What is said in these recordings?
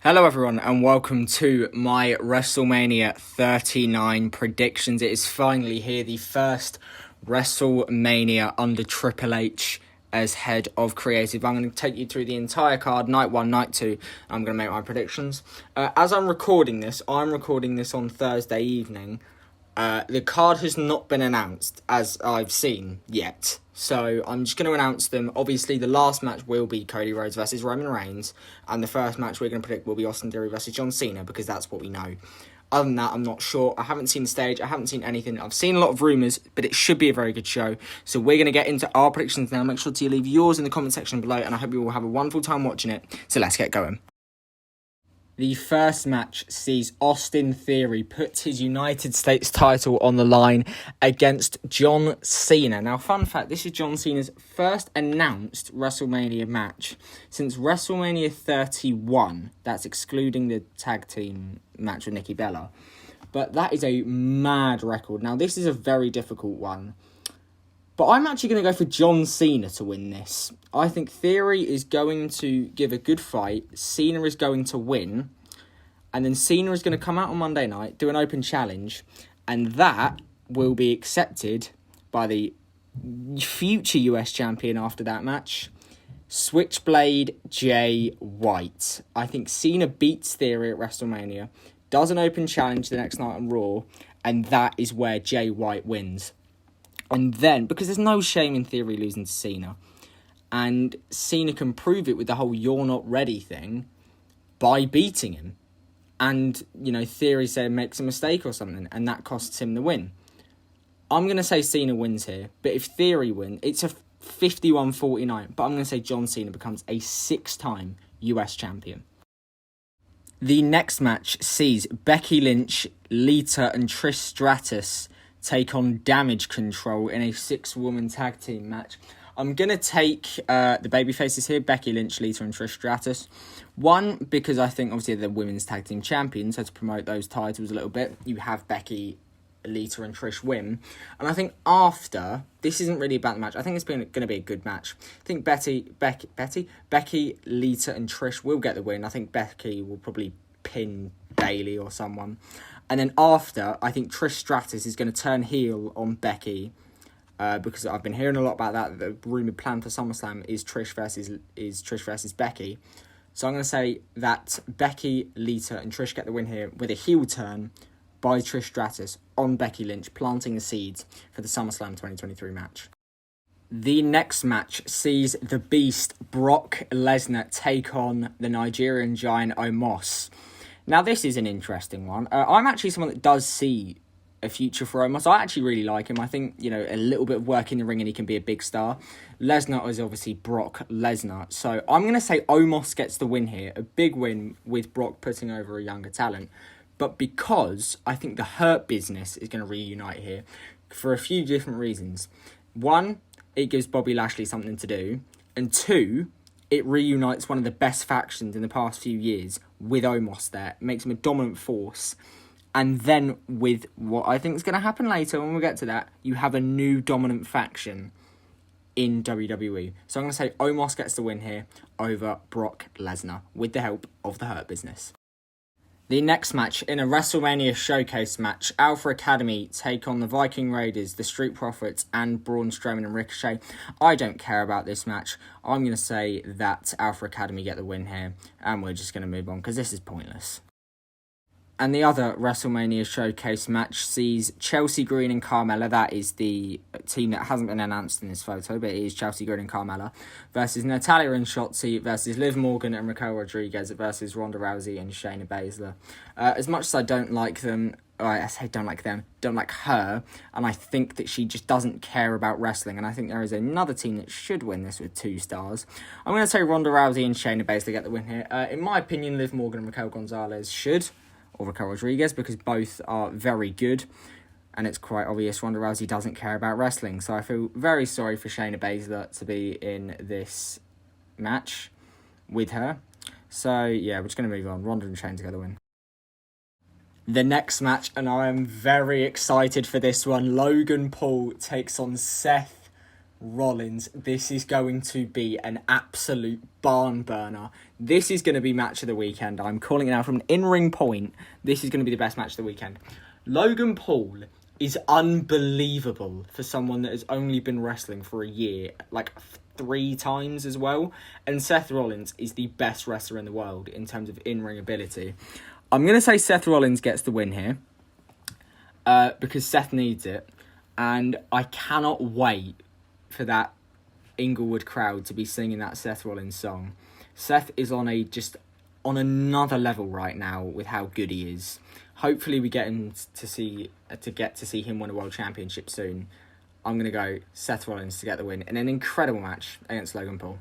Hello everyone and welcome to my WrestleMania 39 predictions. It is finally here, the first WrestleMania under Triple H as head of creative. I'm going to take you through the entire card, night 1, night 2. I'm going to make my predictions. As I'm recording this on Thursday evening. The card has not been announced, as I've seen, yet. So I'm just going to announce them. Obviously, the last match will be Cody Rhodes versus Roman Reigns. And the first match we're going to predict will be Austin Theory versus John Cena, because that's what we know. Other than that, I'm not sure. I haven't seen the stage. I haven't seen anything. I've seen a lot of rumours, but it should be a very good show. So we're going to get into our predictions now. Make sure to leave yours in the comment section below. And I hope you all have a wonderful time watching it. So let's get going. The first match sees Austin Theory put his United States title on the line against John Cena. Now, fun fact, this is John Cena's first announced WrestleMania match since WrestleMania 31. That's excluding the tag team match with Nikki Bella. But that is a mad record. Now, this is a very difficult one. But I'm actually going to go for John Cena to win this. I think Theory is going to give a good fight. Cena is going to win. And then Cena is going to come out on Monday night, do an open challenge. And that will be accepted by the future US champion after that match, Switchblade Jay White. I think Cena beats Theory at WrestleMania, does an open challenge the next night on Raw, and that is where Jay White wins. And then, because there's no shame in Theory losing to Cena, and Cena can prove it with the whole "you're not ready" thing by beating him. And, Theory said makes a mistake or something, and that costs him the win. I'm going to say Cena wins here, but if Theory wins, it's a 51-49, but I'm going to say John Cena becomes a 6-time US champion. The next match sees Becky Lynch, Lita, and Trish Stratus take on Damage Control in a 6-woman tag team match. I'm going to take the babyfaces here, Becky Lynch, Lita, and Trish Stratus. One, because I think, obviously, they're women's tag team champions, so to promote those titles a little bit, you have Becky, Lita, and Trish win. And I think after, this isn't really about the match, I think it's going to be a good match. I think Becky, Lita, and Trish will get the win. I think Becky will probably pin Bayley or someone. And then after, I think Trish Stratus is going to turn heel on Becky, because I've been hearing a lot about that. The rumoured plan for SummerSlam is Trish versus Becky. So I'm going to say that Becky, Lita, and Trish get the win here with a heel turn by Trish Stratus on Becky Lynch, planting the seeds for the SummerSlam 2023 match. The next match sees the Beast Brock Lesnar take on the Nigerian giant Omos. Now, this is an interesting one. I'm actually someone that does see a future for Omos. I actually really like him. I think, a little bit of work in the ring and he can be a big star. Lesnar is obviously Brock Lesnar. So I'm going to say Omos gets the win here. A big win with Brock putting over a younger talent. But because I think the Hurt Business is going to reunite here for a few different reasons. One, it gives Bobby Lashley something to do. And two, it reunites one of the best factions in the past few years with Omos there. It makes him a dominant force. And then with what I think is going to happen later, when we get to that, you have a new dominant faction in WWE. So I'm going to say Omos gets the win here over Brock Lesnar with the help of the Hurt Business. The next match, in a WrestleMania Showcase match, Alpha Academy take on the Viking Raiders, the Street Profits, and Braun Strowman and Ricochet. I don't care about this match. I'm going to say that Alpha Academy get the win here, and we're just going to move on because this is pointless. And the other WrestleMania Showcase match sees Chelsea Green and Carmella, that is the team that hasn't been announced in this photo, but it is Chelsea Green and Carmella, versus Natalya and Shotzi, versus Liv Morgan and Raquel Rodriguez, versus Ronda Rousey and Shayna Baszler. As much as I don't like them, don't like her, and I think that she just doesn't care about wrestling, and I think there is another team that should win this with 2 stars. I'm going to say Ronda Rousey and Shayna Baszler get the win here. In my opinion, Liv Morgan and Raquel Gonzalez should, or Raquel Rodriguez, because both are very good, and it's quite obvious Ronda Rousey doesn't care about wrestling, so I feel very sorry for Shayna Baszler to be in this match with her. So yeah, we're just going to move on. Ronda and Shayna together win. The next match, and I am very excited for this one, Logan Paul takes on Seth Rollins. This is going to be an absolute barn burner. This is going to be match of the weekend. I'm calling it out from an in-ring point. This is going to be the best match of the weekend. Logan Paul is unbelievable for someone that has only been wrestling for a year, like 3 times as well. And Seth Rollins is the best wrestler in the world in terms of in-ring ability. I'm going to say Seth Rollins gets the win here because Seth needs it. And I cannot wait for that Inglewood crowd to be singing that Seth Rollins song. Seth is on another level right now with how good he is. Hopefully we get him to see him win a world championship soon. I'm going to go Seth Rollins to get the win in an incredible match against Logan Paul.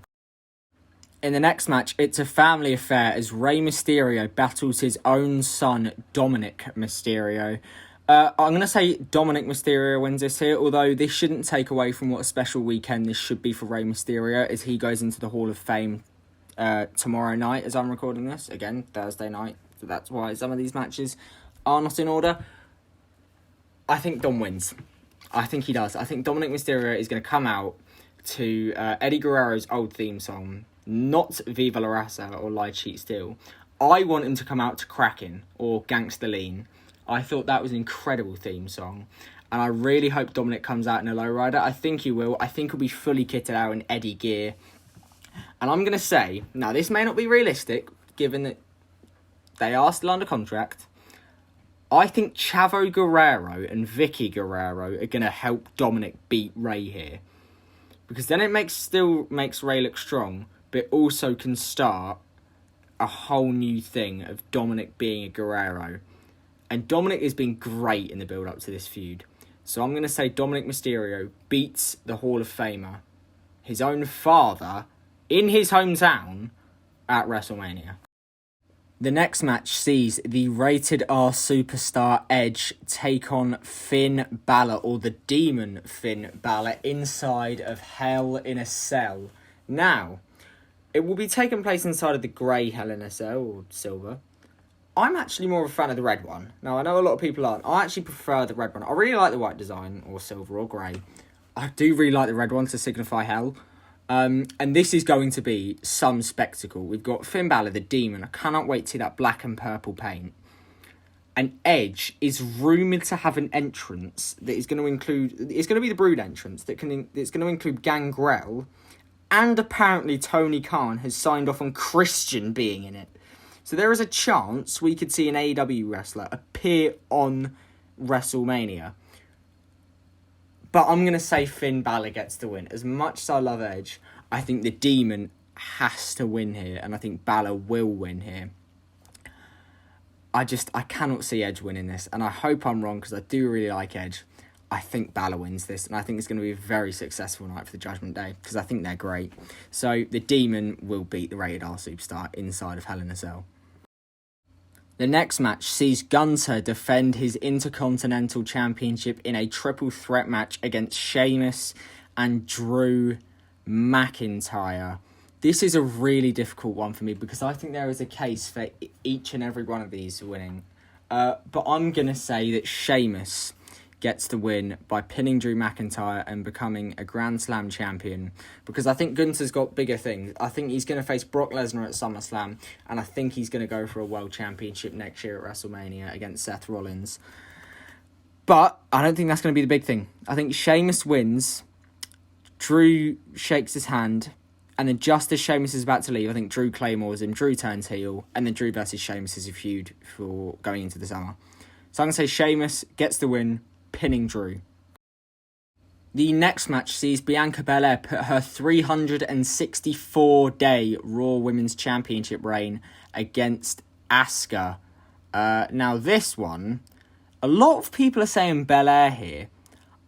In the next match, it's a family affair as Rey Mysterio battles his own son, Dominic Mysterio. I'm going to say Dominic Mysterio wins this here, although this shouldn't take away from what a special weekend this should be for Rey Mysterio as he goes into the Hall of Fame tomorrow night as I'm recording this. Again, Thursday night, so that's why some of these matches are not in order. I think Dom wins. I think he does. I think Dominic Mysterio is going to come out to Eddie Guerrero's old theme song, not Viva La Raza or Lie, Cheat, Steal. I want him to come out to Kraken or Gangsta Lean. I thought that was an incredible theme song. And I really hope Dominic comes out in a lowrider. I think he will. I think he'll be fully kitted out in Eddie gear. And I'm going to say, now this may not be realistic, given that they are still under contract. I think Chavo Guerrero and Vicky Guerrero are going to help Dominic beat Rey here. Because then it still makes Rey look strong, but also can start a whole new thing of Dominic being a Guerrero. And Dominic has been great in the build-up to this feud. So I'm going to say Dominic Mysterio beats the Hall of Famer, his own father, in his hometown at WrestleMania. The next match sees the Rated R superstar Edge take on Finn Balor, or the Demon Finn Balor, inside of Hell in a Cell. Now, it will be taking place inside of the grey Hell in a Cell, or silver. I'm actually more of a fan of the red one. Now, I know a lot of people aren't. I actually prefer the red one. I really like the white design, or silver, or grey. I do really like the red one to signify hell. And this is going to be some spectacle. We've got Finn Balor, the Demon. I cannot wait to see that black and purple paint. And Edge is rumoured to have an entrance that is going to include... It's going to be the Brood entrance. It's going to include Gangrel. And apparently Tony Khan has signed off on Christian being in it. So there is a chance we could see an AEW wrestler appear on WrestleMania. But I'm going to say Finn Balor gets the win. As much as I love Edge, I think the Demon has to win here. And I think Balor will win here. I cannot see Edge winning this. And I hope I'm wrong because I do really like Edge. I think Balor wins this. And I think it's going to be a very successful night for the Judgment Day. Because I think they're great. So the Demon will beat the Rated R superstar inside of Hell in a Cell. The next match sees Gunther defend his Intercontinental Championship in a triple threat match against Sheamus and Drew McIntyre. This is a really difficult one for me because I think there is a case for each and every one of these winning. But I'm going to say that Sheamus gets the win by pinning Drew McIntyre and becoming a Grand Slam champion. Because I think Gunther's got bigger things. I think he's going to face Brock Lesnar at SummerSlam. And I think he's going to go for a World Championship next year at WrestleMania against Seth Rollins. But I don't think that's going to be the big thing. I think Sheamus wins. Drew shakes his hand. And then just as Sheamus is about to leave, I think Drew claymores him. Drew turns heel. And then Drew versus Sheamus is a feud for going into the summer. So I'm going to say Sheamus gets the win, pinning Drew. The next match sees Bianca Belair put her 364-day Raw Women's Championship reign against Asuka. Now this one, a lot of people are saying Belair here.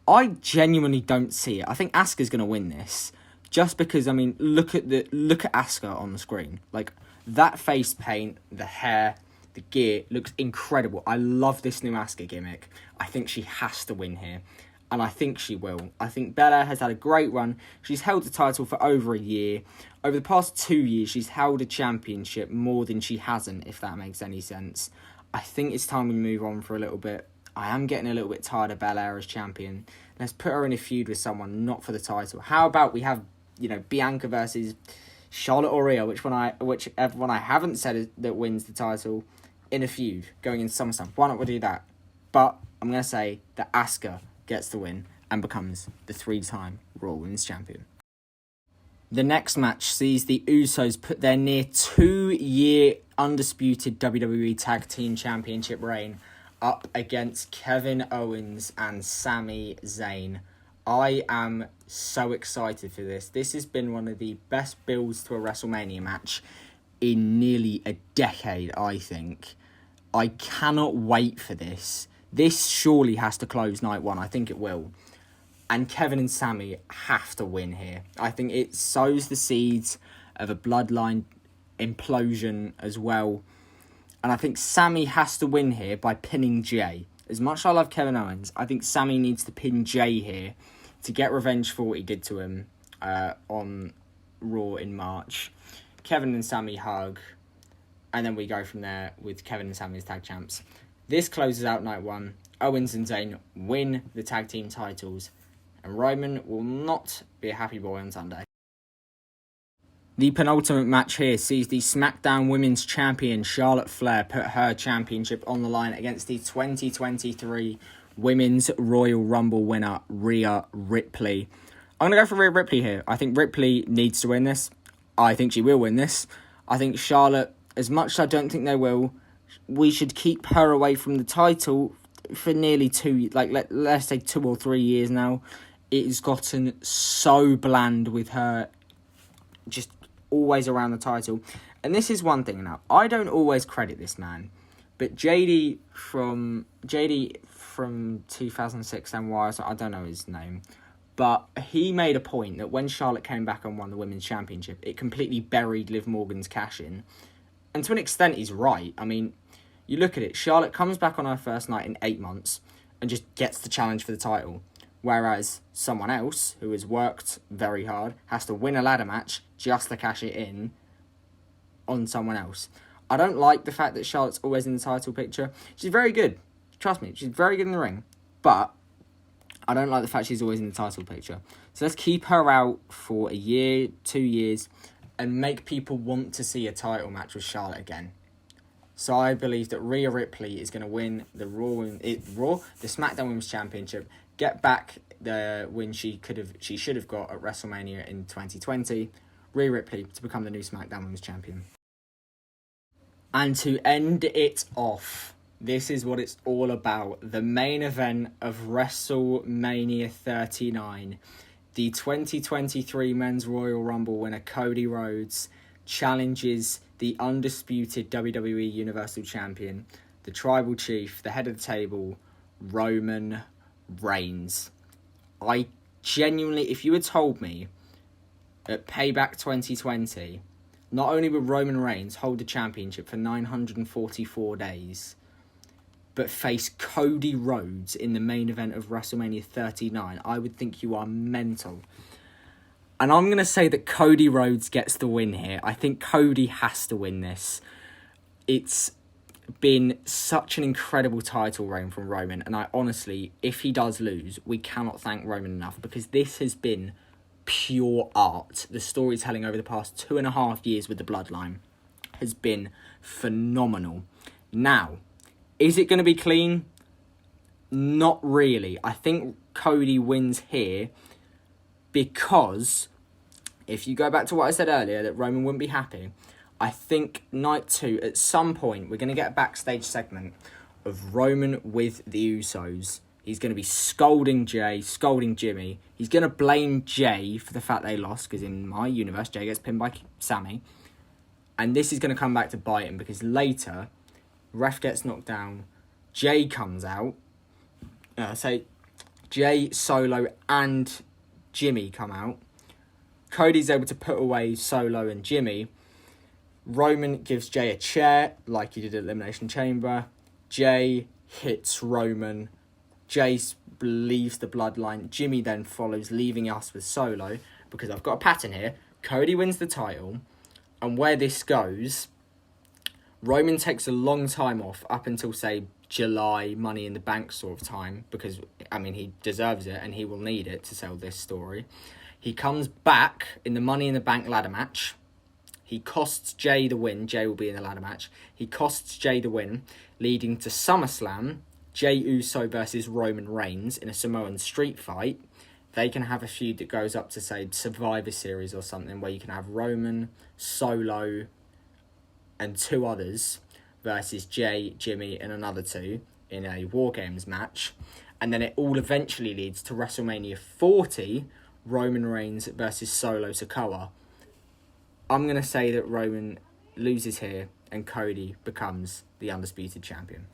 I genuinely don't see it. I think Asuka's going to win this. Just because, I mean, look at Asuka on the screen. Like, that face paint, the hair, the gear looks incredible. I love this new Asuka gimmick. I think she has to win here. And I think she will. I think Belair has had a great run. She's held the title for over a year. Over the past 2 years, she's held a championship more than she hasn't, if that makes any sense. I think it's time we move on for a little bit. I am getting a little bit tired of Belair as champion. Let's put her in a feud with someone, not for the title. How about we have, Bianca versus Charlotte or Rhea, whichever one I haven't said that wins the title, in a feud going into SummerSlam. Why not we do that? But I'm going to say that Asuka gets the win and becomes the 3-time Raw Women's Champion. The next match sees the Usos put their near 2-year undisputed WWE Tag Team Championship reign up against Kevin Owens and Sami Zayn. I am so excited for this. This has been one of the best builds to a WrestleMania match in nearly a decade, I think. I cannot wait for this. This surely has to close night one. I think it will. And Kevin and Sami have to win here. I think it sows the seeds of a bloodline implosion as well. And I think Sami has to win here by pinning Jay. As much as I love Kevin Owens, I think Sami needs to pin Jay here to get revenge for what he did to him on Raw in March. Kevin and Sami hug. And then we go from there with Kevin and Sami as tag champs. This closes out night one. Owens and Zayn win the tag team titles. And Roman will not be a happy boy on Sunday. The penultimate match here sees the SmackDown Women's Champion Charlotte Flair put her championship on the line against the 2023 Women's Royal Rumble winner Rhea Ripley. I'm going to go for Rhea Ripley here. I think Ripley needs to win this. I think she will win this. I think Charlotte, as much as I don't think they will, we should keep her away from the title for nearly let's say 2 or 3 years now. It has gotten so bland with her just always around the title. And this is one thing now. I don't always credit this man, but JD from 2006 NY, I don't know his name, but he made a point that when Charlotte came back and won the Women's Championship, it completely buried Liv Morgan's cash-in. And to an extent, he's right. I mean, you look at it, Charlotte comes back on her first night in 8 months and just gets the challenge for the title. Whereas someone else, who has worked very hard, has to win a ladder match just to cash it in on someone else. I don't like the fact that Charlotte's always in the title picture. She's very good. Trust me, she's very good in the ring. But I don't like the fact she's always in the title picture. So let's keep her out for a year, 2 years, and make people want to see a title match with Charlotte again. So I believe that Rhea Ripley is going to win the the SmackDown Women's Championship, get back the win she should have got at WrestleMania in 2020. Rhea Ripley to become the new SmackDown Women's Champion. And to end it off, this is what it's all about. The main event of WrestleMania 39. The 2023 Men's Royal Rumble winner Cody Rhodes challenges the undisputed WWE Universal Champion, the Tribal Chief, the head of the table, Roman Reigns. I genuinely, if you had told me at Payback 2020, not only would Roman Reigns hold the championship for 944 days, but face Cody Rhodes in the main event of WrestleMania 39, I would think you are mental. And I'm going to say that Cody Rhodes gets the win here. I think Cody has to win this. It's been such an incredible title reign from Roman. And I honestly, if he does lose, we cannot thank Roman enough, because this has been pure art. The storytelling over the past 2.5 years with the Bloodline has been phenomenal. Now, is it going to be clean? Not really. I think Cody wins here because if you go back to what I said earlier, that Roman wouldn't be happy, I think night 2, at some point, we're going to get a backstage segment of Roman with the Usos. He's going to be scolding Jay, scolding Jimmy. He's going to blame Jay for the fact they lost, because in my universe, Jay gets pinned by Sami. And this is going to come back to bite him, because later, ref gets knocked down, Jay comes out. Jay, Solo, and Jimmy come out. Cody's able to put away Solo and Jimmy. Roman gives Jay a chair, like he did at Elimination Chamber. Jay hits Roman. Jay leaves the Bloodline. Jimmy then follows, leaving us with Solo, because I've got a pattern here. Cody wins the title, and where this goes, Roman takes a long time off, up until, say, July Money in the Bank sort of time, because, I mean, he deserves it and he will need it to sell this story. He comes back in the Money in the Bank ladder match. He costs Jay the win. Jay will be in the ladder match. He costs Jay the win, leading to SummerSlam, Jey Uso versus Roman Reigns in a Samoan street fight. They can have a feud that goes up to, say, Survivor Series or something, where you can have Roman, Solo, and 2 others versus Jay, Jimmy, and another 2 in a War Games match. And then it all eventually leads to WrestleMania 40, Roman Reigns versus Solo Sikoa. I'm going to say that Roman loses here and Cody becomes the undisputed champion.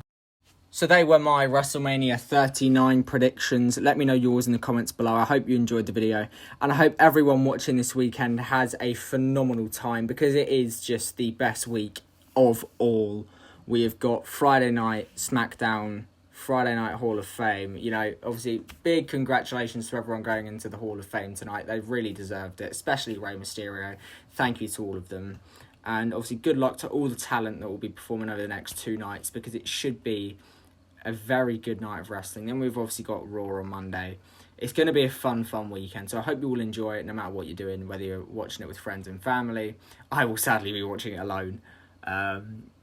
So they were my WrestleMania 39 predictions. Let me know yours in the comments below. I hope you enjoyed the video. And I hope everyone watching this weekend has a phenomenal time, because it is just the best week of all. We have got Friday night SmackDown, Friday night Hall of Fame. You know, obviously, big congratulations to everyone going into the Hall of Fame tonight. They've really deserved it, especially Rey Mysterio. Thank you to all of them. And obviously, good luck to all the talent that will be performing over the next 2 nights, because it should be a very good night of wrestling. Then we've obviously got Raw on Monday. It's going to be a fun weekend. So I hope you all enjoy it, no matter what you're doing, whether you're watching it with friends and family. I will sadly be watching it alone.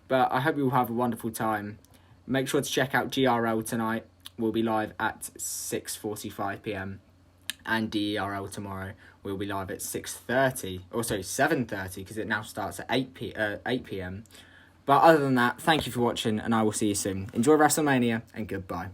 But I hope you all have a wonderful time. Make sure to check out GRL tonight. We'll be live at 6:45 p.m. And DERL tomorrow. We'll be live at 6:30. Or sorry, 7:30, because it now starts at 8 p.m. But other than that, thank you for watching, and I will see you soon. Enjoy WrestleMania, and goodbye.